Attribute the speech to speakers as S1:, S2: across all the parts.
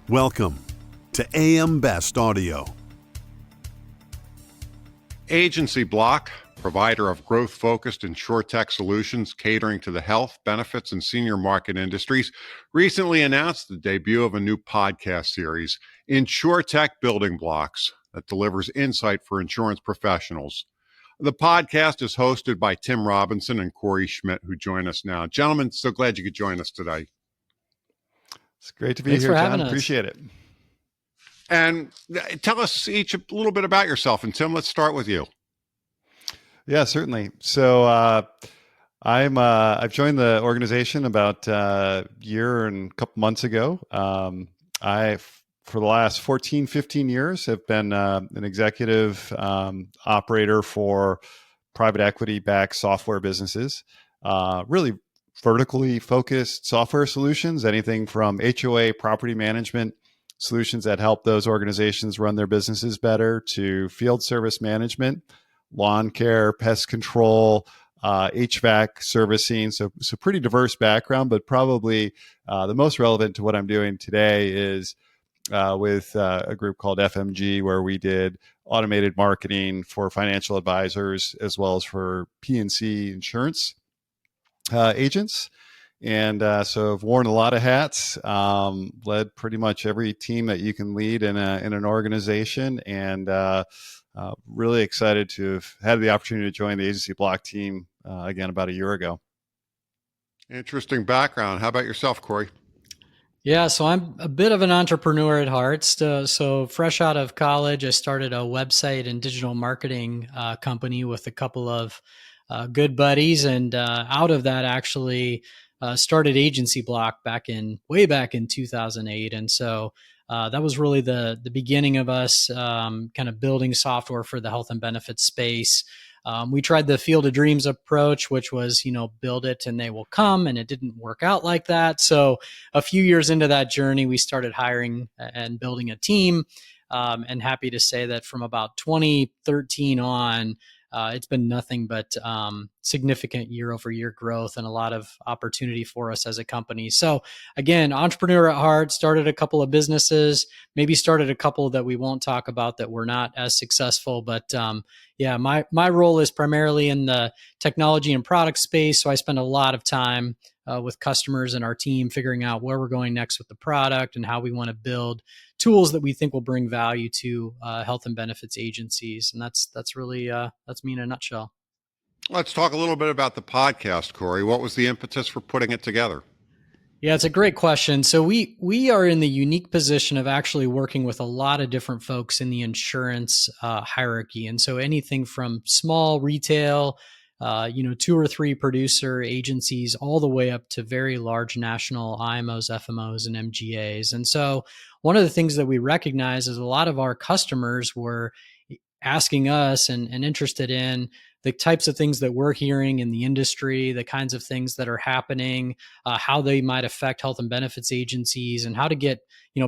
S1: Welcome to AM Best Audio. AgencyBloc, provider of growth-focused Insurtech solutions catering to the health, benefits, and senior market industries, recently announced the debut of a new podcast series, Insurtech Building Blocs, that delivers insight for insurance professionals. The podcast is hosted by Tim Robinson and Cory Schmidt, who join us now. Gentlemen, so glad you could join us today.
S2: It's great to be
S3: Thanks
S2: here,
S3: for having
S2: John.
S3: us.
S2: Appreciate it.
S1: And tell us each a little bit about yourself. And Tim, let's start with you.
S2: Yeah, certainly. So I've joined the organization about a year and a couple months ago. For the last 14, 15 years, have been an executive operator for private equity-backed software businesses, really vertically focused software solutions, anything from HOA property management solutions that help those organizations run their businesses better to field service management, lawn care, pest control, HVAC servicing. So pretty diverse background, but probably the most relevant to what I'm doing today is with a group called FMG, where we did automated marketing for financial advisors as well as for P&C insurance agents. And so I've worn a lot of hats, led pretty much every team that you can lead in an organization, and really excited to have had the opportunity to join the AgencyBloc team again about a year ago.
S1: Interesting background. How about yourself, Cory?
S3: Yeah, so I'm a bit of an entrepreneur at heart. So fresh out of college, I started a website and digital marketing company with a couple of good buddies, and out of that actually started AgencyBloc way back in 2008. And so that was really the beginning of us kind of building software for the health and benefits space. We tried the Field of Dreams approach, which was, build it and they will come, and it didn't work out like that. So a few years into that journey, we started hiring and building a team, and happy to say that from about 2013 on, it's been nothing but significant year-over-year growth and a lot of opportunity for us as a company. So again, entrepreneur at heart, started a couple of businesses, maybe started a couple that we won't talk about that were not as successful. But yeah, my role is primarily in the technology and product space. So I spend a lot of time with customers and our team figuring out where we're going next with the product and how we want to build tools that we think will bring value to health and benefits agencies. And that's really, that's me in a nutshell.
S1: Let's talk a little bit about the podcast, Cory. What was the impetus for putting it together?
S3: Yeah, it's a great question. So we are in the unique position of actually working with a lot of different folks in the insurance hierarchy. And so anything from small retail, 2 or 3 producer agencies, all the way up to very large national IMOs, FMOs, and MGAs. And so one of the things that we recognize is a lot of our customers were asking us and interested in the types of things that we're hearing in the industry, the kinds of things that are happening, how they might affect health and benefits agencies, and how to get,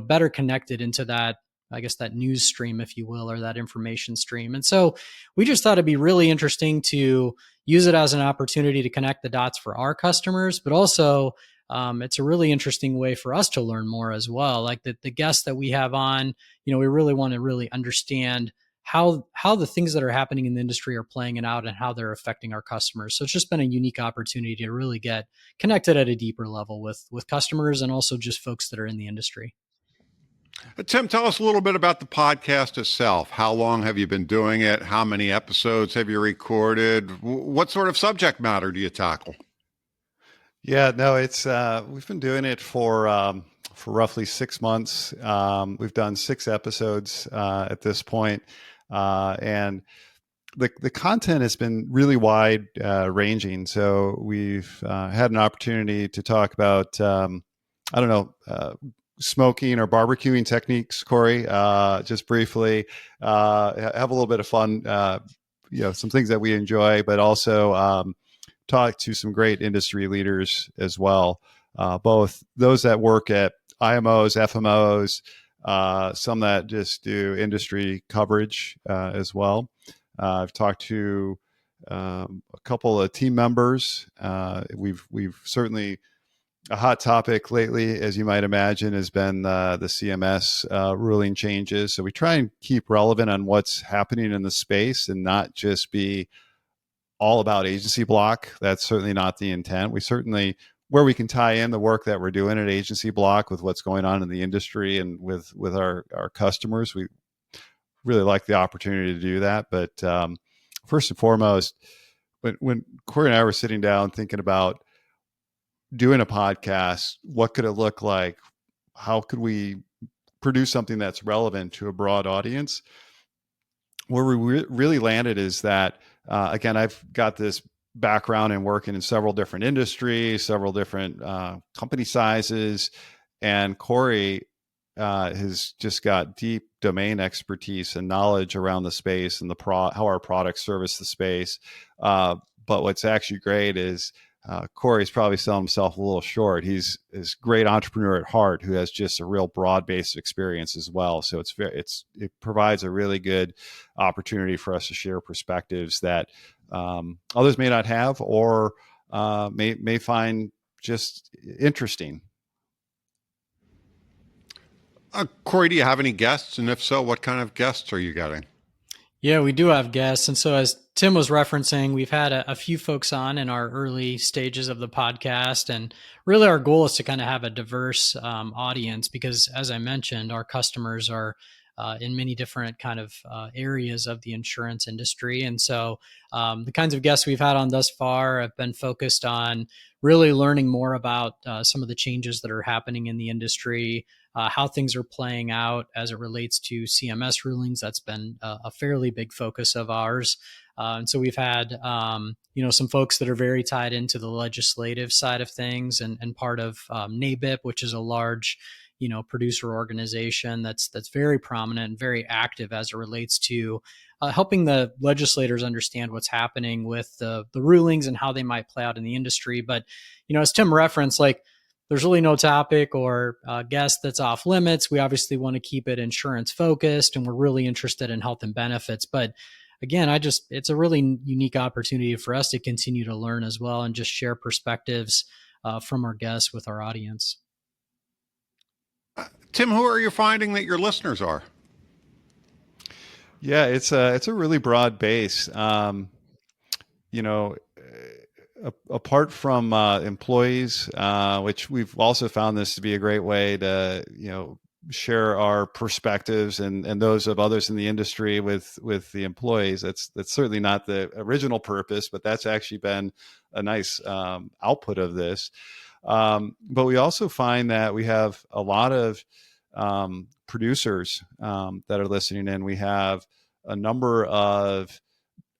S3: better connected into that, I guess, that news stream, if you will, or that information stream. And so we just thought it'd be really interesting to use it as an opportunity to connect the dots for our customers, but also it's a really interesting way for us to learn more as well. Like the guests that we have on, we really want to really understand how the things that are happening in the industry are playing it out and how they're affecting our customers. So it's just been a unique opportunity to really get connected at a deeper level with customers and also just folks that are in the industry.
S1: Tim, tell us a little bit about the podcast itself. How long have you been doing it? How many episodes have you recorded? What sort of subject matter do you tackle?
S2: Yeah, no, it's we've been doing it for roughly 6 months. We've done 6 episodes at this point, and the content has been really wide ranging. So we've had an opportunity to talk about smoking or barbecuing techniques, Cory, just briefly, have a little bit of fun, some things that we enjoy, but also talk to some great industry leaders as well, both those that work at IMOs, FMOs, some that just do industry coverage as well. I've talked to a couple of team members. We've certainly A hot topic lately, as you might imagine, has been the CMS ruling changes. So we try and keep relevant on what's happening in the space and not just be all about AgencyBloc. That's certainly not the intent. We certainly, where we can tie in the work that we're doing at AgencyBloc with what's going on in the industry and with our customers, we really like the opportunity to do that. But first and foremost, when Cory and I were sitting down thinking about doing a podcast, what could it look like? How could we produce something that's relevant to a broad audience? Where we really landed is that, again, I've got this background in working in several different industries, several different company sizes, and Cory has just got deep domain expertise and knowledge around the space and how our products service the space. But what's actually great is Cory's probably selling himself a little short. He's a great entrepreneur at heart who has just a real broad base of experience as well. So it provides a really good opportunity for us to share perspectives that others may not have or may find just interesting.
S1: Cory, do you have any guests? And if so, what kind of guests are you getting?
S3: Yeah, we do have guests. And so, as Tim was referencing, we've had a few folks on in our early stages of the podcast. And really, our goal is to kind of have a diverse audience because, as I mentioned, our customers are in many different kind of areas of the insurance industry. And so, the kinds of guests we've had on thus far have been focused on really learning more about some of the changes that are happening in the industry, how things are playing out as it relates to CMS rulings. That's been a fairly big focus of ours. And so we've had, some folks that are very tied into the legislative side of things and part of NABIP, which is a large, producer organization that's very prominent and very active as it relates to helping the legislators understand what's happening with the rulings and how they might play out in the industry. But, as Tim referenced, there's really no topic or guest that's off limits. We obviously want to keep it insurance focused, and we're really interested in health and benefits. But again, it's a really unique opportunity for us to continue to learn as well and just share perspectives from our guests with our audience.
S1: Tim, who are you finding that your listeners are?
S2: Yeah, it's a really broad base. Apart from employees, which we've also found this to be a great way to, share our perspectives and those of others in the industry with the employees. That's certainly not the original purpose, but that's actually been a nice output of this. But we also find that we have a lot of producers that are listening in. We have a number of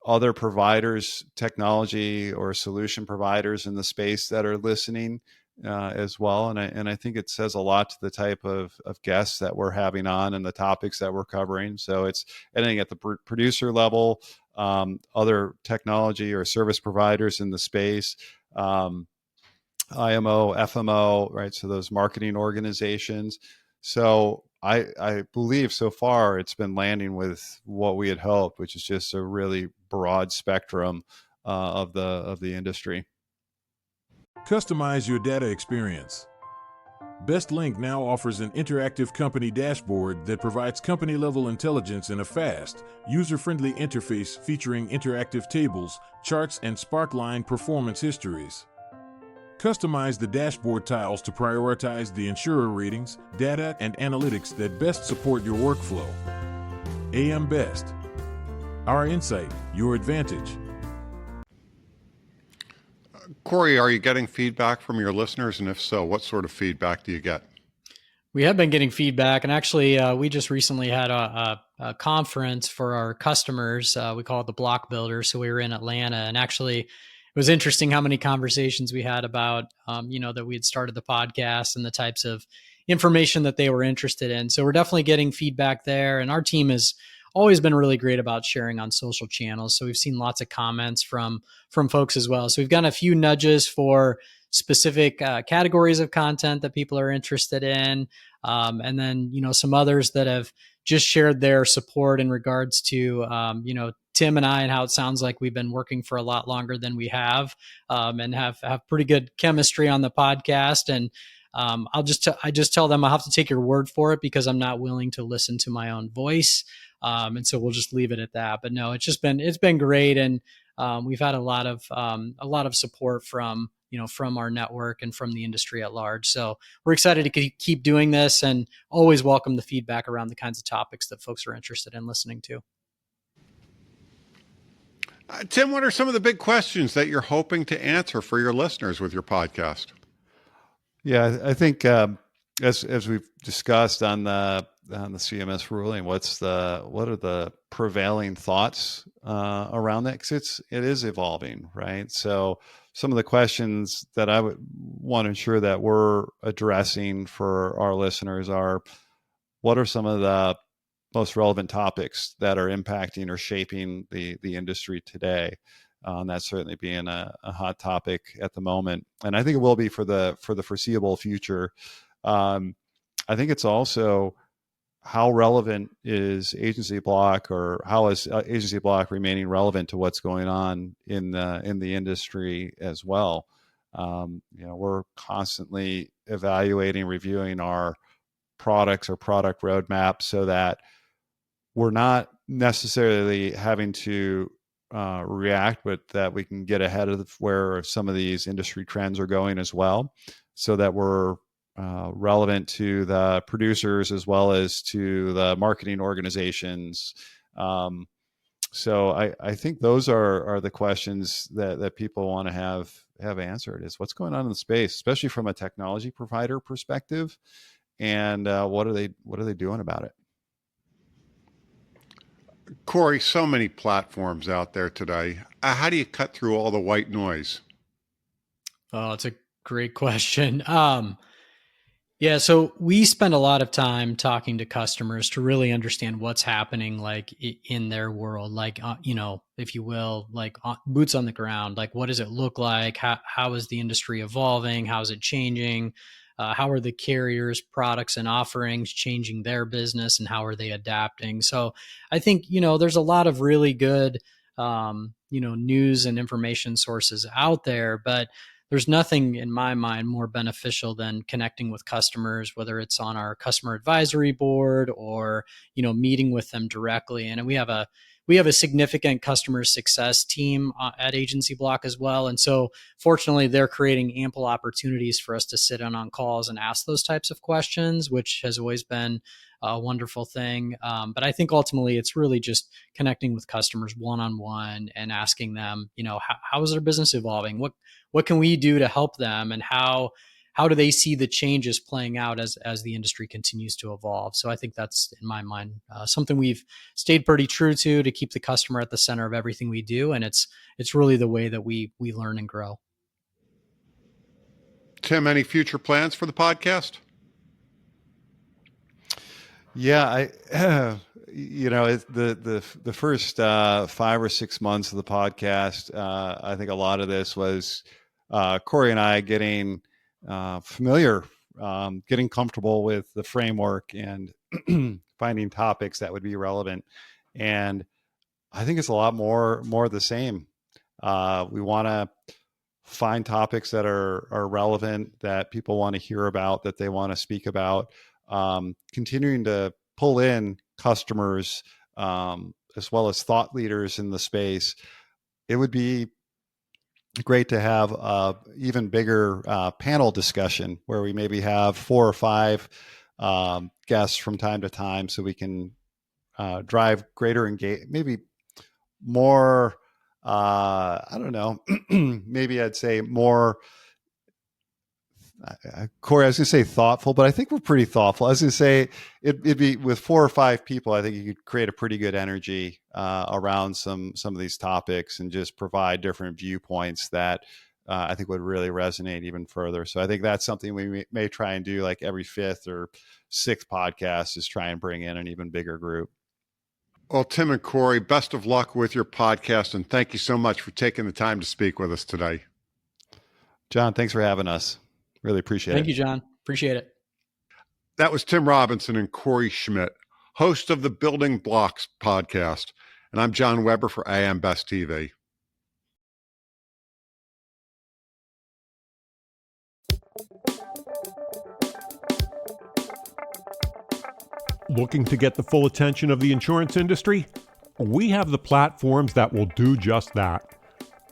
S2: other providers, technology or solution providers in the space that are listening as well. And I think it says a lot to the type of guests that we're having on and the topics that we're covering. So it's anything at the producer level, other technology or service providers in the space, IMO, FMO, right? So those marketing organizations. So I believe so far it's been landing with what we had hoped, which is just a really broad spectrum of the industry.
S4: Customize your data experience. BestLink now offers an interactive company dashboard that provides company-level intelligence in a fast, user-friendly interface featuring interactive tables, charts, and Sparkline performance histories. Customize the dashboard tiles to prioritize the insurer ratings, data, and analytics that best support your workflow. AM Best. Our insight, your advantage.
S1: Cory, are you getting feedback from your listeners? And if so, what sort of feedback do you get?
S3: We have been getting feedback, and actually, we just recently had a conference for our customers. We call it the Block Builder. So we were in Atlanta, and actually, it was interesting how many conversations we had about, that we had started the podcast and the types of information that they were interested in. So we're definitely getting feedback there. And our team has always been really great about sharing on social channels. So we've seen lots of comments from folks as well. So we've gotten a few nudges for specific categories of content that people are interested in. And then, some others that have just shared their support in regards to, Tim and I, and how it sounds like we've been working for a lot longer than we have, and have pretty good chemistry on the podcast. And I just tell them I'll have to take your word for it because I'm not willing to listen to my own voice. And so we'll just leave it at that. But no, it's been great. And we've had a lot of support from our network and from the industry at large. So we're excited to keep doing this, and always welcome the feedback around the kinds of topics that folks are interested in listening to.
S1: Tim, what are some of the big questions that you're hoping to answer for your listeners with your podcast?
S2: Yeah, I think as we've discussed on the CMS ruling, what are the prevailing thoughts around that? Because it is evolving, right? So some of the questions that I would want to ensure that we're addressing for our listeners are, what are some of the most relevant topics that are impacting or shaping the industry today? And that's certainly being a hot topic at the moment, and I think it will be for the foreseeable future. I think it's also, how relevant is AgencyBloc, or how is AgencyBloc remaining relevant to what's going on in the industry as well? We're constantly evaluating, reviewing our products or product roadmap so that we're not necessarily having to react, but that we can get ahead of where some of these industry trends are going as well, so that we're relevant to the producers as well as to the marketing organizations. So I think those are the questions that people want to have answered, is what's going on in the space, especially from a technology provider perspective, and what are they doing about it?
S1: Cory, so many platforms out there today. How do you cut through all the white noise?
S3: Oh, it's a great question. Yeah, so we spend a lot of time talking to customers to really understand what's happening, like in their world, like, if you will, like boots on the ground. Like, what does it look like? How is the industry evolving? How is it changing? How are the carriers' products and offerings changing their business, and how are they adapting? So I think, there's a lot of really good, news and information sources out there, but there's nothing in my mind more beneficial than connecting with customers, whether it's on our customer advisory board or, meeting with them directly. And we have a significant customer success team at AgencyBloc as well. And so fortunately, they're creating ample opportunities for us to sit in on calls and ask those types of questions, which has always been a wonderful thing. But I think ultimately it's really just connecting with customers one-on-one and asking them, how is their business evolving? What can we do to help them? And how do they see the changes playing out as the industry continues to evolve? So I think that's, in my mind, something we've stayed pretty true to keep the customer at the center of everything we do. And it's really the way that we learn and grow.
S1: Tim, any future plans for the podcast?
S2: Yeah, the first 5 or 6 months of the podcast, I think a lot of this was Cory and I getting familiar, getting comfortable with the framework and finding topics that would be relevant. And I think it's a lot more the same. We want to find topics that are relevant, that people want to hear about, that they want to speak about. Continuing to pull in customers as well as thought leaders in the space. It would be great to have even bigger panel discussion where we maybe have 4 or 5 guests from time to time, so we can drive greater engagement, maybe more, I don't know, maybe I'd say more, Cory, I was going to say thoughtful, but I think we're pretty thoughtful. I was going to say it'd be with 4 or 5 people. I think you could create a pretty good energy around some of these topics and just provide different viewpoints that I think would really resonate even further. So I think that's something we may try and do, like every 5th or 6th podcast, is try and bring in an even bigger group.
S1: Well, Tim and Cory, best of luck with your podcast, and thank you so much for taking the time to speak with us today.
S2: John, thanks for having us. Really appreciate it.
S3: Thank you, John. Appreciate it.
S1: That was Tim Robinson and Cory Schmidt, host of the Building Blocs podcast. And I'm John Weber for AM Best TV.
S5: Looking to get the full attention of the insurance industry? We have the platforms that will do just that.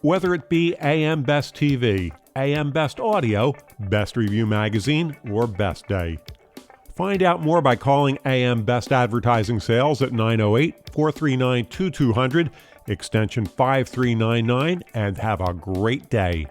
S5: Whether it be AM Best TV, AM Best Audio, Best Review Magazine, or Best Day. Find out more by calling AM Best Advertising Sales at 908-439-2200, extension 5399, and have a great day.